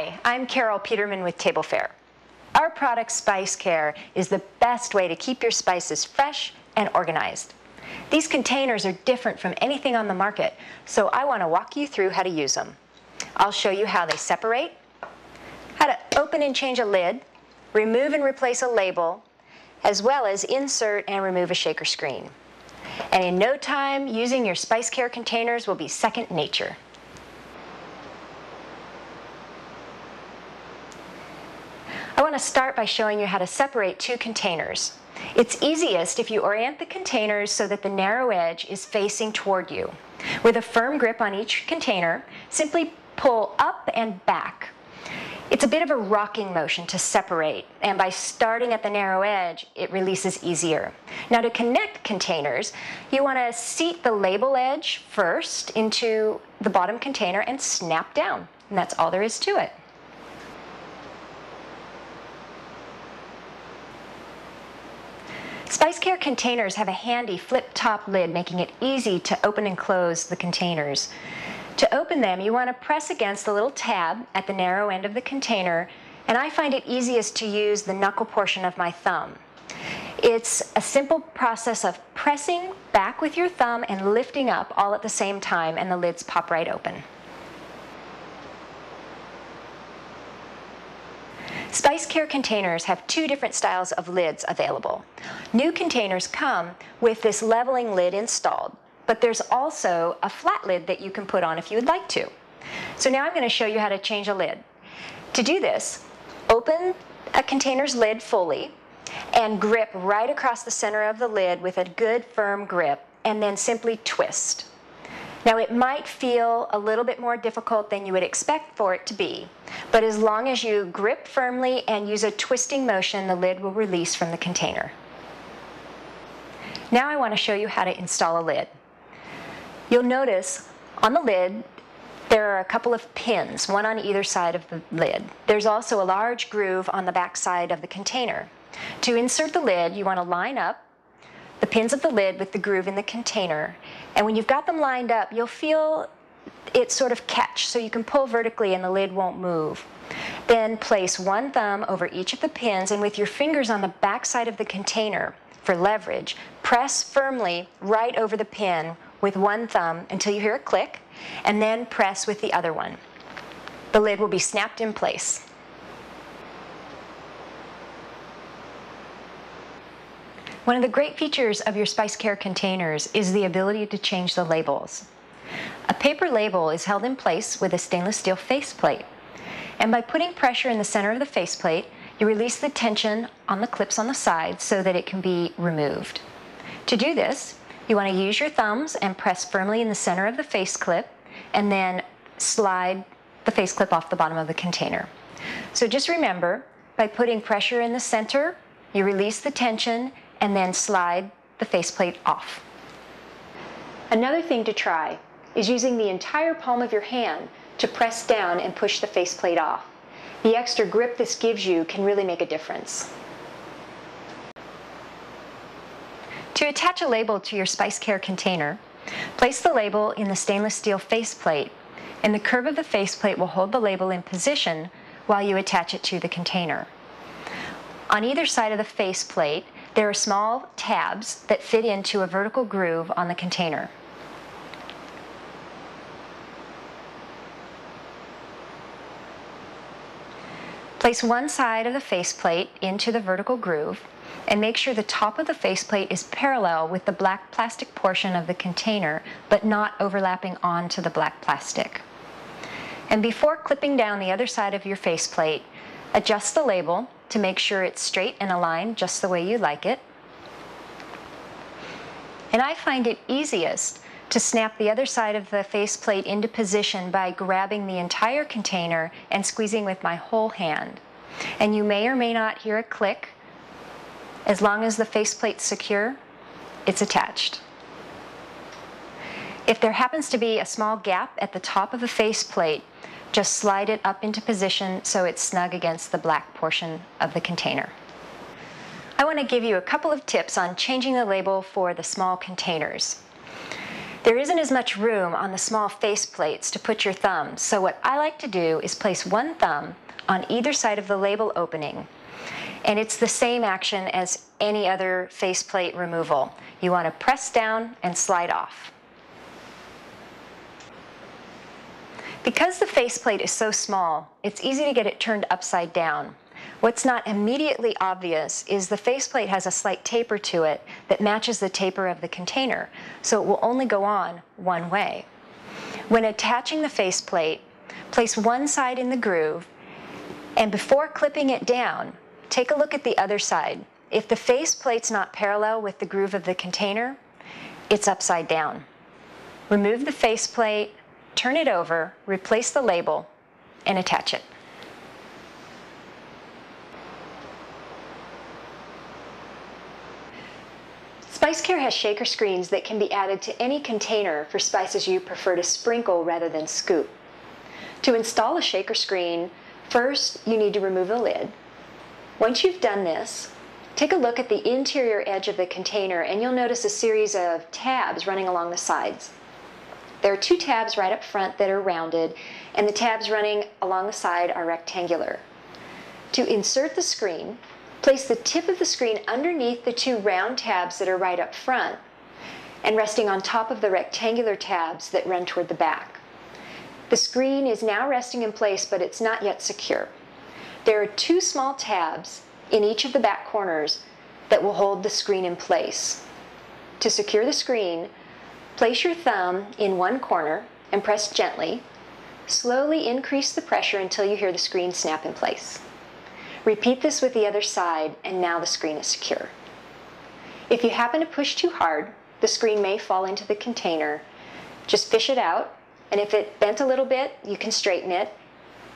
Hi, I'm Carol Peterman with TableFare. Our product SpiceCare is the best way to keep your spices fresh and organized. These containers are different from anything on the market, so I want to walk you through how to use them. I'll show you how they separate, how to open and change a lid, remove and replace a label, as well as insert and remove a shaker screen. And in no time, using your SpiceCare containers will be second nature. I want to start by showing you how to separate two containers. It's easiest if you orient the containers so that the narrow edge is facing toward you. With a firm grip on each container, simply pull up and back. It's a bit of a rocking motion to separate, and by starting at the narrow edge, it releases easier. Now to connect containers, you want to seat the label edge first into the bottom container and snap down, and that's all there is to it. SpiceCare containers have a handy flip-top lid, making it easy to open and close the containers. To open them, you want to press against the little tab at the narrow end of the container, and I find it easiest to use the knuckle portion of my thumb. It's a simple process of pressing back with your thumb and lifting up all at the same time, and the lids pop right open. SpiceCare containers have two different styles of lids available. New containers come with this leveling lid installed, but there's also a flat lid that you can put on if you would like to. So now I'm going to show you how to change a lid. To do this, open a container's lid fully and grip right across the center of the lid with a good firm grip, and then simply twist. Now it might feel a little bit more difficult than you would expect for it to be, but as long as you grip firmly and use a twisting motion, the lid will release from the container. Now I want to show you how to install a lid. You'll notice on the lid there are a couple of pins, one on either side of the lid. There's also a large groove on the back side of the container. To insert the lid, you want to line up the pins of the lid with the groove in the container, and when you've got them lined up, you'll feel it sort of catch, so you can pull vertically and the lid won't move. Then place one thumb over each of the pins, and with your fingers on the back side of the container for leverage, press firmly right over the pin with one thumb until you hear a click, and then press with the other one. The lid will be snapped in place. One of the great features of your SpiceCare containers is the ability to change the labels. A paper label is held in place with a stainless steel faceplate, and by putting pressure in the center of the faceplate, you release the tension on the clips on the sides so that it can be removed. To do this, you want to use your thumbs and press firmly in the center of the face clip, and then slide the face clip off the bottom of the container. So just remember, by putting pressure in the center, you release the tension and then slide the faceplate off. Another thing to try is using the entire palm of your hand to press down and push the faceplate off. The extra grip this gives you can really make a difference. To attach a label to your SpiceCare container, place the label in the stainless steel faceplate, and the curve of the faceplate will hold the label in position while you attach it to the container. On either side of the faceplate, there are small tabs that fit into a vertical groove on the container. Place one side of the faceplate into the vertical groove, and make sure the top of the faceplate is parallel with the black plastic portion of the container, but not overlapping onto the black plastic. And before clipping down the other side of your faceplate, adjust the label to make sure it's straight and aligned just the way you like it. And I find it easiest to snap the other side of the faceplate into position by grabbing the entire container and squeezing with my whole hand. And you may or may not hear a click. As long as the faceplate's secure, it's attached. If there happens to be a small gap at the top of the faceplate, just slide it up into position so it's snug against the black portion of the container. I want to give you a couple of tips on changing the label for the small containers. There isn't as much room on the small face plates to put your thumbs, so what I like to do is place one thumb on either side of the label opening. And it's the same action as any other faceplate removal. You want to press down and slide off. Because the faceplate is so small, it's easy to get it turned upside down. What's not immediately obvious is the faceplate has a slight taper to it that matches the taper of the container, so it will only go on one way. When attaching the faceplate, place one side in the groove, and before clipping it down, take a look at the other side. If the faceplate's not parallel with the groove of the container, it's upside down. Remove the faceplate, turn it over, replace the label, and attach it. SpiceCare has shaker screens that can be added to any container for spices you prefer to sprinkle rather than scoop. To install a shaker screen, first you need to remove the lid. Once you've done this, take a look at the interior edge of the container and you'll notice a series of tabs running along the sides. There are two tabs right up front that are rounded, and the tabs running along the side are rectangular. To insert the screen, place the tip of the screen underneath the two round tabs that are right up front and resting on top of the rectangular tabs that run toward the back. The screen is now resting in place, but it's not yet secure. There are two small tabs in each of the back corners that will hold the screen in place. To secure the screen, place your thumb in one corner and press gently. Slowly increase the pressure until you hear the screen snap in place. Repeat this with the other side, and now the screen is secure. If you happen to push too hard, the screen may fall into the container. Just fish it out, and if it bent a little bit, you can straighten it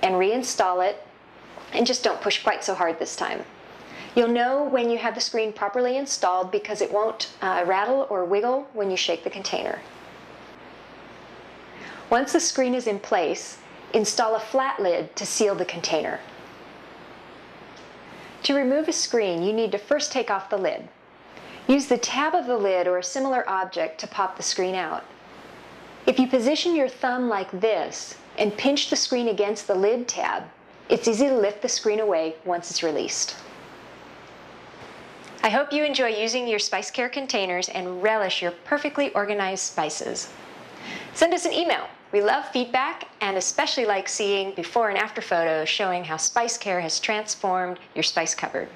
and reinstall it, and just don't push quite so hard this time. You'll know when you have the screen properly installed because it won't rattle or wiggle when you shake the container. Once the screen is in place, install a flat lid to seal the container. To remove a screen, you need to first take off the lid. Use the tab of the lid or a similar object to pop the screen out. If you position your thumb like this and pinch the screen against the lid tab, it's easy to lift the screen away once it's released. I hope you enjoy using your SpiceCare containers and relish your perfectly organized spices. Send us an email. We love feedback and especially like seeing before and after photos showing how SpiceCare has transformed your spice cupboard.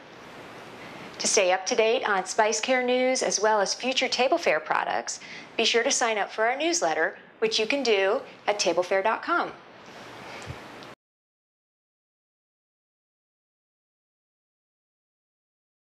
To stay up to date on SpiceCare news as well as future TableFare products, be sure to sign up for our newsletter, which you can do at TableFare.com.